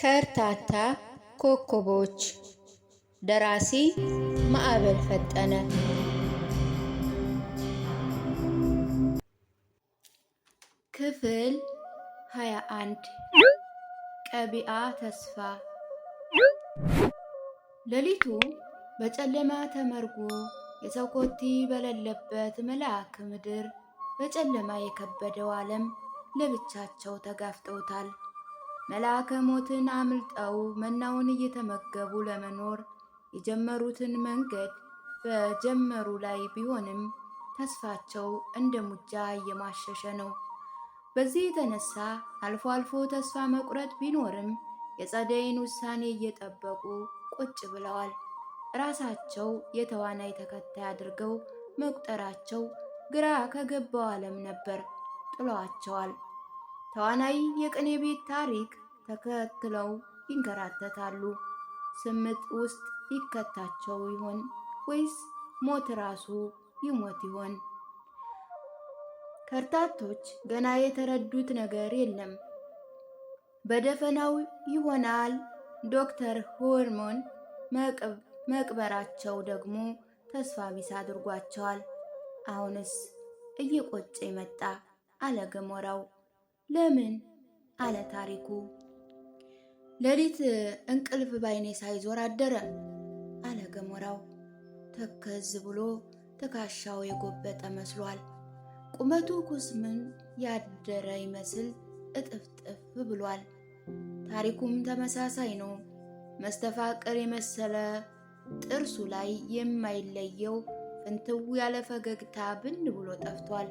ከርታታ ኮከቦች ደራሲ ማዕበል ፈጠነ። ክፍል 21 ቀቢአ ተስፋ። ሌሊቱ በጨለማ ተመርጎ የሰው ኮቴ በሌለበት መልክዓ ምድር በጨለማ የከበደው ዓለም ለብቻቸው ተጋፍጠውታል። መልአከ ሞትን አምልጠው መናውን እየተመገቡ ለመኖር የጀመሩትን መንገድ በጀመሩ ላይ ቢሆንም ተስፋቸው እንደ ሙጃ እየማሸሸ ነው። በዚህ የተነሳ አልፎ አልፎ ተስፋ መቁረጥ ቢኖርም የጸደይን ውሳኔ እየጠበቁ ቁጭ ብለዋል። ራሳቸው የተዋናይ ተከታይ አድርገው መቁጠራቸው ግራ ከገባው ዓለም ነበር ጥለዋቸዋል። ተዋናይ የቅኔ ቤት ታሪክ ተከትለው ይንከራተታሉ። ስምጥ ውስጥ ይከታቸው ይሆን ወይስ ሞት ራሱ ይሞት ይሆን? ከርታቶች ገና የተረዱት ነገር የለም። በደፈናው ይሆናል ዶክተር ሆርሞን መቅበራቸው ደግሞ ተስፋ ቢስ አድርጓቸዋል። አሁንስ እየቆጨ መጣ አለ ገሞራው። ለምን አለ ታሪኩ። ሌሊት እንቅልፍ ባይኔ ሳይዞር አደረ አለ ገሞራው። ተከዝ ብሎ ትከሻው የጎበጠ መስሏል። ቁመቱ ኩስምን ያደረ ይመስል እጥፍጥፍ ብሏል። ታሪኩም ተመሳሳይ ነው። መስተፋቅር የመሰለ ጥርሱ ላይ የማይለየው ፍንትው ያለ ፈገግታ ብን ብሎ ጠፍቷል።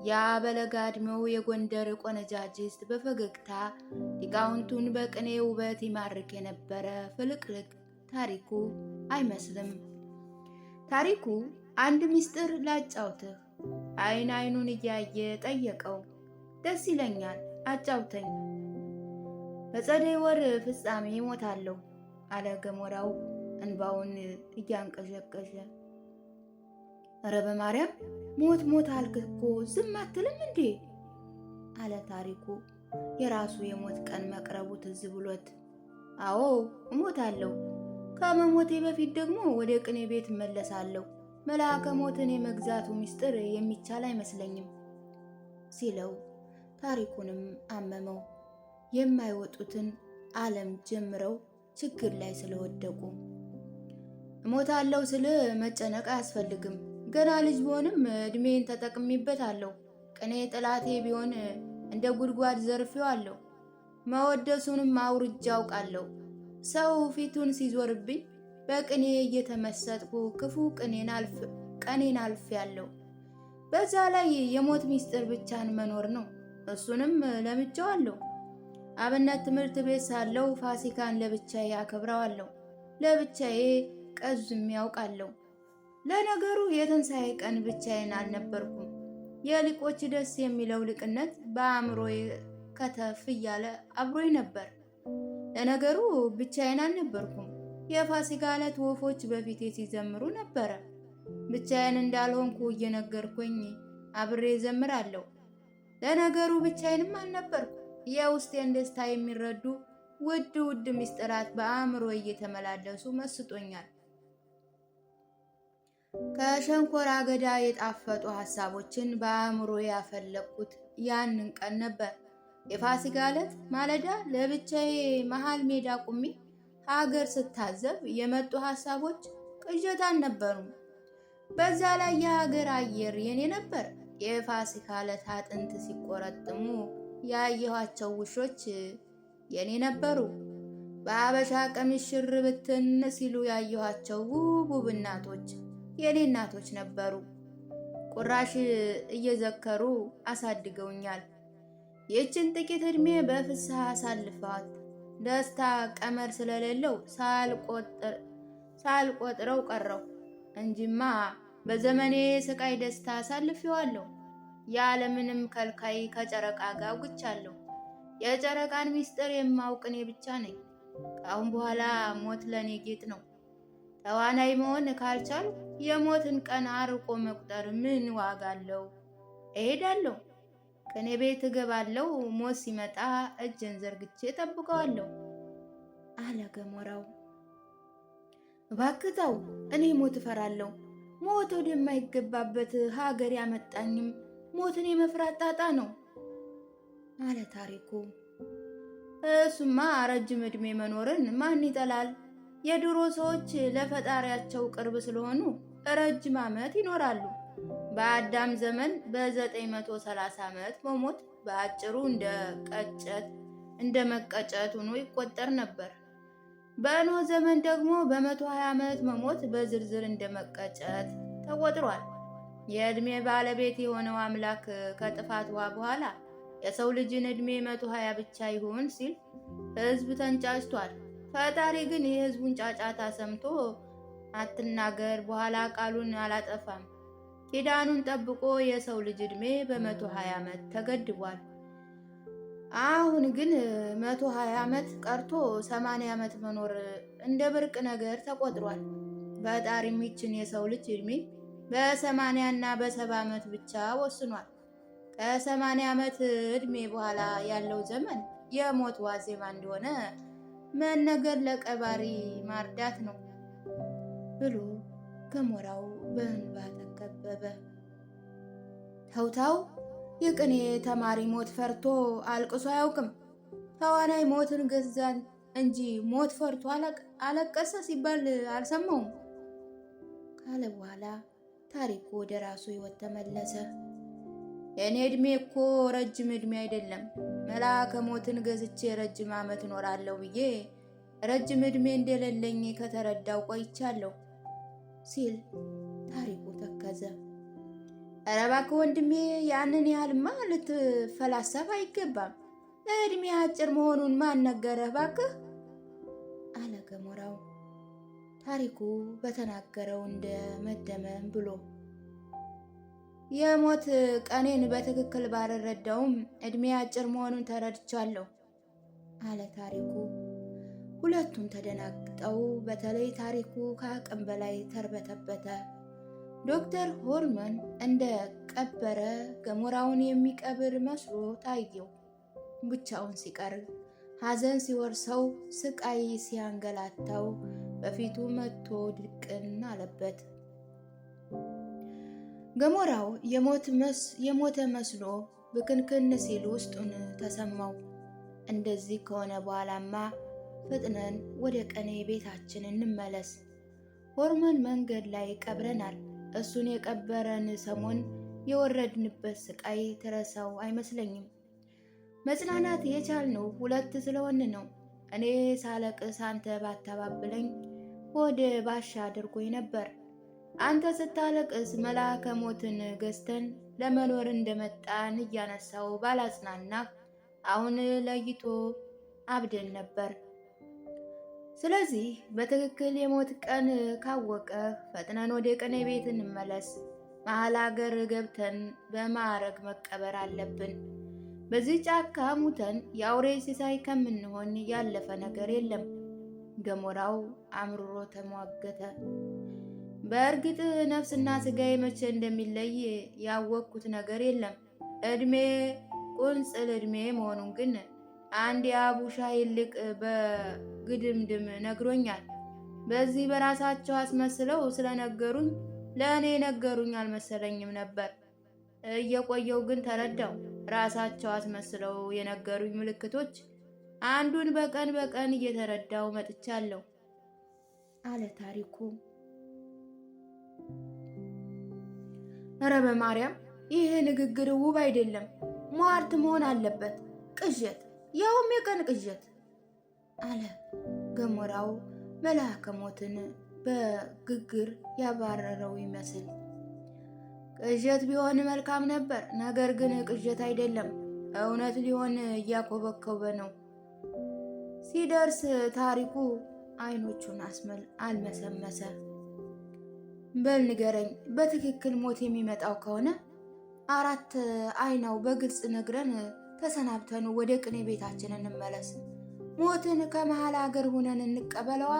ያ በለጋ ዕድሜው የጎንደር ቆነጃጅት በፈገግታ ሊቃውንቱን በቅኔ ውበት ይማርክ የነበረ ፍልቅልቅ ታሪኩ አይመስልም። ታሪኩ አንድ ምስጢር ላጫውትህ። አይን አይኑን እያየ ጠየቀው። ደስ ይለኛል፣ አጫውተኝ። በጸደይ ወር ፍጻሜ ሞታለሁ አለ ገሞራው እንባውን እያንቀዠቀዠ። ኧረ በማርያም ሞት አልክ እኮ ዝም አትልም እንዴ? አለ ታሪኩ የራሱ የሞት ቀን መቅረቡ ትዝ ብሎት። አዎ እሞታለሁ። ከመሞቴ በፊት ደግሞ ወደ ቅኔ ቤት እመለሳለሁ። መልአከ ሞትን የመግዛቱ ምስጢር የሚቻል አይመስለኝም ሲለው ታሪኩንም አመመው። የማይወጡትን ዓለም ጀምረው ችግር ላይ ስለወደቁ። እሞታለሁ ስል መጨነቅ አያስፈልግም። ገና ልጅ ቢሆንም እድሜን ተጠቅሜበታለሁ። ቅኔ ጥላቴ ቢሆን እንደ ጉድጓድ ዘርፌዋለሁ። መወደሱንም አውርጄ አውቃለሁ። ሰው ፊቱን ሲዞርብኝ በቅኔ እየተመሰጥኩ ክፉ ቀኔን አልፌያለሁ። በዛ ላይ የሞት ምስጢር ብቻን መኖር ነው። እሱንም ለምጄዋለሁ። አብነት ትምህርት ቤት ሳለሁ ፋሲካን ለብቻዬ አከብረዋለሁ። ለብቻዬ ቀዝሜ ያውቃለሁ። ለነገሩ የትንሣኤ ቀን ብቻዬን አልነበርኩም። የሊቆች ደስ የሚለው ልቅነት በአእምሮዬ ከተፍ እያለ አብሮኝ ነበር። ለነገሩ ብቻዬን አልነበርኩም። የፋሲካ ዕለት ወፎች በፊቴ ሲዘምሩ ነበረ። ብቻዬን እንዳልሆንኩ እየነገርኩኝ አብሬ ዘምራለሁ። ለነገሩ ብቻዬንም አልነበርኩ። የውስጤን ደስታ የሚረዱ ውድ ምስጢራት በአእምሮ እየተመላለሱ መስጦኛል። ከሸንኮራ አገዳ የጣፈጡ ሐሳቦችን በአእምሮ ያፈለቁት ያንን ቀን ነበር። የፋሲካ ዕለት ማለዳ ለብቻዬ መሃል ሜዳ ቁሜ ሀገር ስታዘብ የመጡ ሐሳቦች ቅዠት አልነበሩም። በዛ ላይ የሀገር አየር የኔ ነበር። የፋሲካ ዕለት አጥንት ሲቆረጥሙ ያየኋቸው ውሾች የኔ ነበሩ። በአበሻ ቀሚስ ሽር ብትን ሲሉ ያየኋቸው ውብ እናቶች የኔ እናቶች ነበሩ። ቁራሽ እየዘከሩ አሳድገውኛል። ይህችን ጥቂት ዕድሜ በፍስሐ አሳልፈዋት ደስታ ቀመር ስለሌለው ሳልቆጥረው ቀረው እንጂማ በዘመኔ ስቃይ ደስታ አሳልፌዋለሁ። ያለምንም ከልካይ ከጨረቃ ጋር አውግቻለሁ። የጨረቃን ምስጢር የማውቅ እኔ ብቻ ነኝ። ከአሁን በኋላ ሞት ለኔ ጌጥ ነው። ተዋናይ መሆን ካልቻሉ የሞትን ቀን አርቆ መቁጠር ምን ዋጋ አለው? እሄዳለሁ፣ ቅኔ ቤት እገባለሁ። ሞት ሲመጣ እጄን ዘርግቼ ጠብቀዋለሁ። አለ ገሞራው። እባክህ ተው፣ እኔ ሞት እፈራለሁ። ሞት ወደማይገባበት ሀገር ያመጣኝም ሞትን የመፍራት ጣጣ ነው አለ ታሪኩ። እሱማ ረጅም ዕድሜ መኖርን ማን ይጠላል? የድሮ ሰዎች ለፈጣሪያቸው ቅርብ ስለሆኑ ረጅም ዓመት ይኖራሉ። በአዳም ዘመን በ930 ዓመት መሞት በአጭሩ እንደ መቀጨት ሆኖ ይቆጠር ነበር። በኖህ ዘመን ደግሞ በ120 ዓመት መሞት በዝርዝር እንደ መቀጨት ተቆጥሯል። የዕድሜ ባለቤት የሆነው አምላክ ከጥፋት ውሃ በኋላ የሰው ልጅን ዕድሜ 120 ብቻ ይሁን ሲል ሕዝብ ተንጫጭቷል። ፈጣሪ ግን የሕዝቡን ጫጫታ ሰምቶ አትናገር፣ በኋላ ቃሉን አላጠፋም፣ ኪዳኑን ጠብቆ የሰው ልጅ ዕድሜ በ120 ዓመት ተገድቧል። አሁን ግን 120 ዓመት ቀርቶ 80 ዓመት መኖር እንደ ብርቅ ነገር ተቆጥሯል። ፈጣሪም ይችን የሰው ልጅ ዕድሜ በ80 እና በ70 ዓመት ብቻ ወስኗል። ከ80 ዓመት ዕድሜ በኋላ ያለው ዘመን የሞት ዋዜማ እንደሆነ መነገር ለቀባሪ ማርዳት ነው ብሎ ገሞራው በእንባ ተከበበ። ተውታው የቅኔ ተማሪ ሞት ፈርቶ አልቅሶ አያውቅም። ተዋናይ ሞትን ገዛን እንጂ ሞት ፈርቶ አለቀሰ ሲባል አልሰማውም ካለ በኋላ ታሪኩ ወደ ራሱ ሕይወት ተመለሰ። የእኔ ዕድሜ እኮ ረጅም ዕድሜ አይደለም። መልአከ ሞትን ገዝቼ ረጅም ዓመት እኖራለሁ ብዬ ረጅም ዕድሜ እንደሌለኝ ከተረዳው ቆይቻለሁ ሲል ታሪኩ ተከዘ። ኧረ እባክህ ወንድሜ፣ ያንን ያህልማ ልትፈላሰፍ አይገባም። ዕድሜ አጭር መሆኑን ማን ነገረህ እባክህ አለ ገሞራው። ታሪኩ በተናገረው እንደ መደመም ብሎ የሞት ቀኔን በትክክል ባልረዳውም ዕድሜ አጭር መሆኑን ተረድቻለሁ አለ ታሪኩ። ሁለቱም ተደናግጠው፣ በተለይ ታሪኩ ከአቅም በላይ ተርበተበተ። ዶክተር ሆርመን እንደ ቀበረ ገሞራውን የሚቀብር መስሎ ታየው። ብቻውን ሲቀር ሐዘን ሲወርሰው፣ ስቃይ ሲያንገላታው በፊቱ መጥቶ ድቅን አለበት። ገሞራው የሞተ መስሎ ብክንክን ሲል ውስጡን ተሰማው። እንደዚህ ከሆነ በኋላማ ፍጥነን ወደ ቀኔ ቤታችን እንመለስ። ሆርመን መንገድ ላይ ቀብረናል። እሱን የቀበረን ሰሞን የወረድንበት ስቃይ ትረሳው አይመስለኝም። መጽናናት የቻልነው ሁለት ስለሆን ነው። እኔ ሳለቅስ አንተ ባታባብለኝ ወደ ባሻ አድርጎኝ ነበር። አንተ ስታለቅስ መልአከ ሞትን ገዝተን ለመኖር እንደመጣን እያነሳው ባላጽናናህ አሁን ለይቶ አብደን ነበር። ስለዚህ በትክክል የሞት ቀን ካወቀህ ፈጥነን ወደ ቀኔ ቤት እንመለስ። መሀል አገር ገብተን በማዕረግ መቀበር አለብን። በዚህ ጫካ ሙተን የአውሬ ሲሳይ ከምንሆን ያለፈ ነገር የለም። ገሞራው አምርሮ ተሟገተ። በእርግጥ ነፍስና ስጋዬ መቼ እንደሚለይ ያወቅኩት ነገር የለም። ዕድሜ ቁንጽል ዕድሜ መሆኑን ግን አንድ የአቡሻ ይልቅ በግድምድም ነግሮኛል። በዚህ በራሳቸው አስመስለው ስለነገሩኝ ለእኔ ነገሩኝ አልመሰለኝም ነበር። እየቆየው ግን ተረዳው። ራሳቸው አስመስለው የነገሩኝ ምልክቶች አንዱን በቀን በቀን እየተረዳው መጥቻለሁ አለ ታሪኩ። ኧረ በማርያም ይሄ ንግግር ውብ አይደለም። ሟርት መሆን አለበት። ቅዠት፣ ያውም የቀን ቅዠት አለ ገሞራው መልአከ ሞትን በግግር ያባረረው ይመስል። ቅዠት ቢሆን መልካም ነበር። ነገር ግን ቅዠት አይደለም፣ እውነት ሊሆን እያኮበኮበ ነው። ሲደርስ ታሪኩ አይኖቹን አልመሰመሰ። በል ንገረኝ፣ በትክክል ሞት የሚመጣው ከሆነ 4 አይናው በግልጽ ነግረን ተሰናብተን ወደ ቅኔ ቤታችን እንመለስ። ሞትን ከመሃል አገር ሁነን እንቀበለዋ።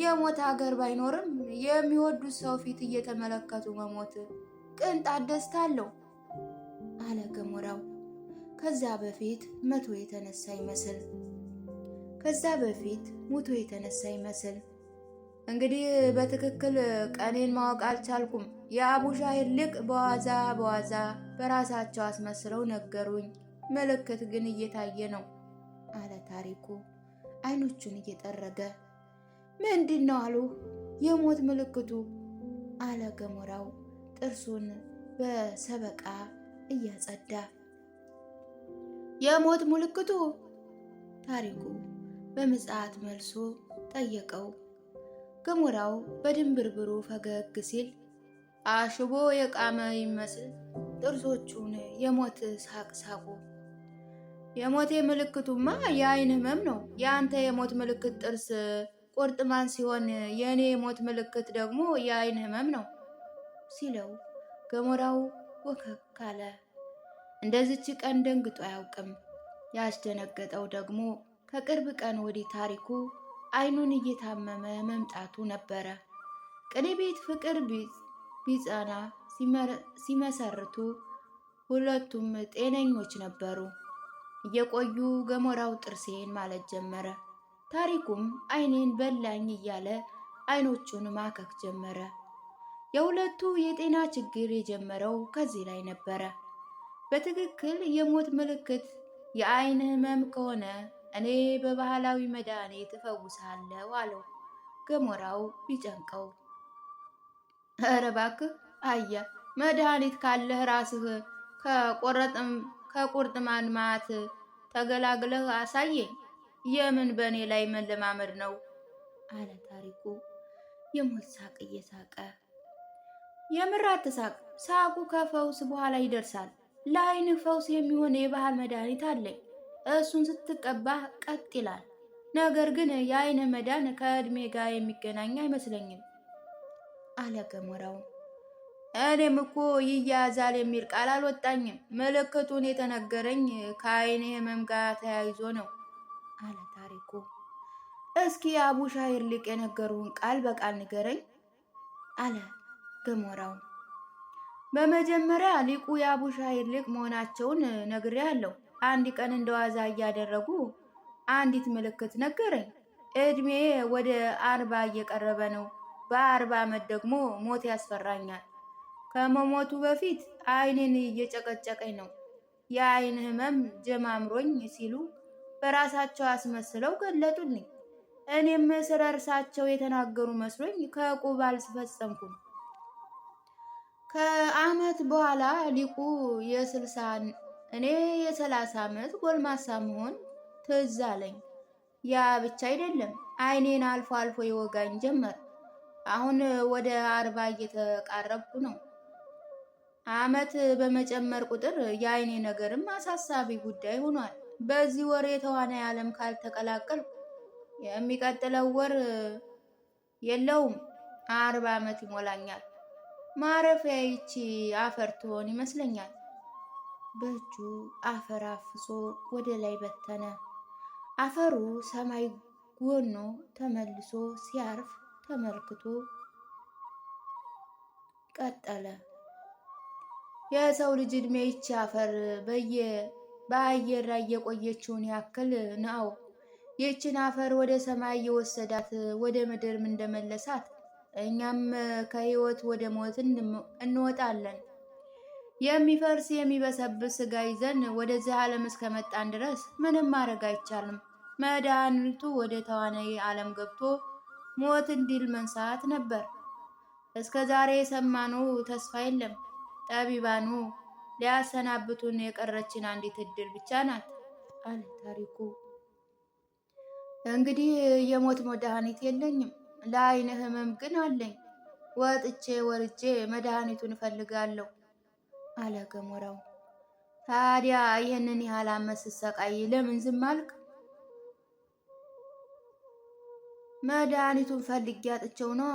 የሞት አገር ባይኖርም የሚወዱት ሰው ፊት እየተመለከቱ መሞት ቅንጣት ደስታ አለው አለ ገሞራው። ከዛ በፊት መቶ የተነሳ ይመስል ከዛ በፊት ሙቶ የተነሳ ይመስል። እንግዲህ በትክክል ቀኔን ማወቅ አልቻልኩም። የአቡሻሂር ሊቅ በዋዛ በራሳቸው አስመስለው ነገሩኝ። ምልክት ግን እየታየ ነው አለ ታሪኩ አይኖቹን እየጠረገ። ምንድን ነው አሉ። የሞት ምልክቱ አለ ገሞራው ጥርሱን በሰበቃ እያጸዳ። የሞት ምልክቱ ታሪኩ በምጽአት መልሶ ጠየቀው። ገሞራው በድንብርብሩ ፈገግ ሲል አሽቦ የቃመ ይመስል ጥርሶቹን የሞት ሳቅ ሳቁ። የሞቴ ምልክቱማ የአይን ህመም ነው። የአንተ የሞት ምልክት ጥርስ ቁርጥማን ሲሆን የእኔ የሞት ምልክት ደግሞ የአይን ህመም ነው ሲለው ገሞራው ወከክ አለ። እንደዚች ቀን ደንግጦ አያውቅም። ያስደነገጠው ደግሞ ከቅርብ ቀን ወዲህ ታሪኩ አይኑን እየታመመ መምጣቱ ነበረ። ቅኔ ቤት ፍቅር ቢጸና ሲመሰርቱ ሁለቱም ጤነኞች ነበሩ። እየቆዩ ገሞራው ጥርሴን ማለት ጀመረ። ታሪኩም አይኔን በላኝ እያለ አይኖቹን ማከክ ጀመረ። የሁለቱ የጤና ችግር የጀመረው ከዚህ ላይ ነበረ። በትክክል የሞት ምልክት የአይን ህመም ከሆነ እኔ በባህላዊ መድኃኒት እፈውሳለሁ አለው ገሞራው ቢጨንቀው። ኧረ እባክህ አያ መድኃኒት ካለህ ራስህ ከቁርጥማን ማት ተገላግለህ አሳየኝ። የምን በእኔ ላይ መለማመድ ነው አለ ታሪኩ የሞት ሳቅ እየሳቀ። የምር አትሳቅ። ሳቁ ከፈውስ በኋላ ይደርሳል። ለአይንህ ፈውስ የሚሆን የባህል መድኃኒት አለኝ። እሱን ስትቀባህ ቀጥ ይላል። ነገር ግን የአይን መዳን ከእድሜ ጋር የሚገናኝ አይመስለኝም አለ ገሞራው። እኔም እኮ ይያዛል የሚል ቃል አልወጣኝም። ምልክቱን የተነገረኝ ከአይን ህመም ጋር ተያይዞ ነው አለ ታሪኩ። እስኪ አቡሻሂር ሊቅ የነገሩን ቃል በቃል ንገረኝ አለ ገሞራው። በመጀመሪያ ሊቁ የአቡሻሂር ሊቅ መሆናቸውን ነግሬያለሁ። አንድ ቀን እንደዋዛ እያደረጉ አንዲት ምልክት ነገረኝ። እድሜ ወደ 40 እየቀረበ ነው። በ40 ዓመት ደግሞ ሞት ያስፈራኛል። ከመሞቱ በፊት አይኔን እየጨቀጨቀኝ ነው። የአይን ህመም ጀማምሮኝ ሲሉ በራሳቸው አስመስለው ገለጡልኝ። እኔም ስለ እርሳቸው የተናገሩ መስሎኝ ከዕቁብ አልፈጸምኩም። ከዓመት በኋላ ሊቁ የ60 እኔ የ30 ዓመት ጎልማሳ መሆን ትዝ አለኝ። ያ ብቻ አይደለም፣ አይኔን አልፎ አልፎ ይወጋኝ ጀመር። አሁን ወደ 40 እየተቃረብኩ ነው። ዓመት በመጨመር ቁጥር የአይኔ ነገርም አሳሳቢ ጉዳይ ሆኗል። በዚህ ወር የተዋናይ ዓለም ካልተቀላቀልኩ የሚቀጥለው ወር የለውም 40 ዓመት ይሞላኛል። ማረፊያ ይቺ አፈር ትሆን ይመስለኛል። በእጁ አፈር አፍሶ ወደ ላይ በተነ። አፈሩ ሰማይ ጎኖ ተመልሶ ሲያርፍ ተመልክቶ ቀጠለ። የሰው ልጅ እድሜ ይቺ አፈር በአየር ላይ የቆየችውን ያክል ነው። ይችን አፈር ወደ ሰማይ የወሰዳት ወደ ምድር እንደመለሳት እኛም ከህይወት ወደ ሞት እንወጣለን። የሚፈርስ የሚበሰብስ ስጋ ይዘን ወደዚህ ዓለም እስከመጣን ድረስ ምንም ማድረግ አይቻልም። መድኃኒቱ ወደ ተዋናይ ዓለም ገብቶ ሞትን ድል መንሳት ነበር። እስከ ዛሬ የሰማነው ተስፋ የለም። ጠቢባኑ ሊያሰናብቱን የቀረችን አንዲት እድል ብቻ ናት አለ ታሪኩ። እንግዲህ የሞት መድኃኒት የለኝም፣ ለአይነ ህመም ግን አለኝ። ወጥቼ ወርጄ መድኃኒቱን እፈልጋለሁ አለ ገሞራው። ታዲያ ይህንን ያህል ዓመት ስትሰቃይ ለምን ዝም አልክ? መድኃኒቱን ፈልጌ አጥቼው ነዋ።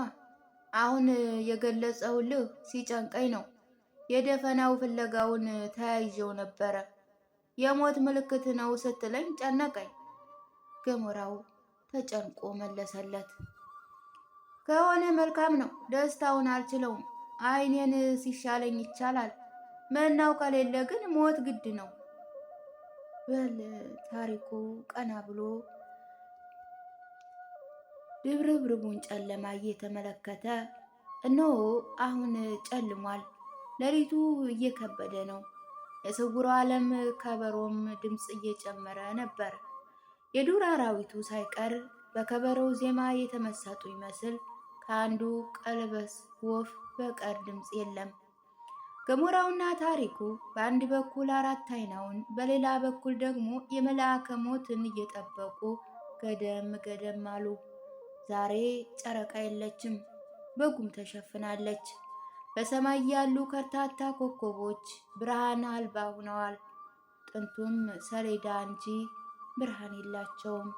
አሁን የገለጸውልህ ሲጨንቀኝ ነው። የደፈናው ፍለጋውን ተያይዤው ነበረ። የሞት ምልክት ነው ስትለኝ ጨነቀኝ። ገሞራው ተጨንቆ መለሰለት። ከሆነ መልካም ነው፣ ደስታውን አልችለውም። አይኔን ሲሻለኝ ይቻላል። መናው ከሌለ ግን ሞት ግድ ነው። በል ታሪኩ ቀና ብሎ ድብርብርቡን ጨለማ እየተመለከተ እነሆ አሁን ጨልሟል። ሌሊቱ እየከበደ ነው። የስውሩ ዓለም ከበሮም ድምፅ እየጨመረ ነበር። የዱር አራዊቱ ሳይቀር በከበሮው ዜማ የተመሰጡ ይመስል ከአንዱ ቀለበስ ወፍ በቀር ድምፅ የለም። ገሞራውና ታሪኩ በአንድ በኩል አራት አይናውን በሌላ በኩል ደግሞ የመልአከ ሞትን እየጠበቁ ገደም ገደም አሉ። ዛሬ ጨረቃ የለችም፣ በጉም ተሸፍናለች። በሰማይ ያሉ ከርታታ ኮከቦች ብርሃን አልባ ሆነዋል። ጥንቱም ሰሌዳ እንጂ ብርሃን የላቸውም።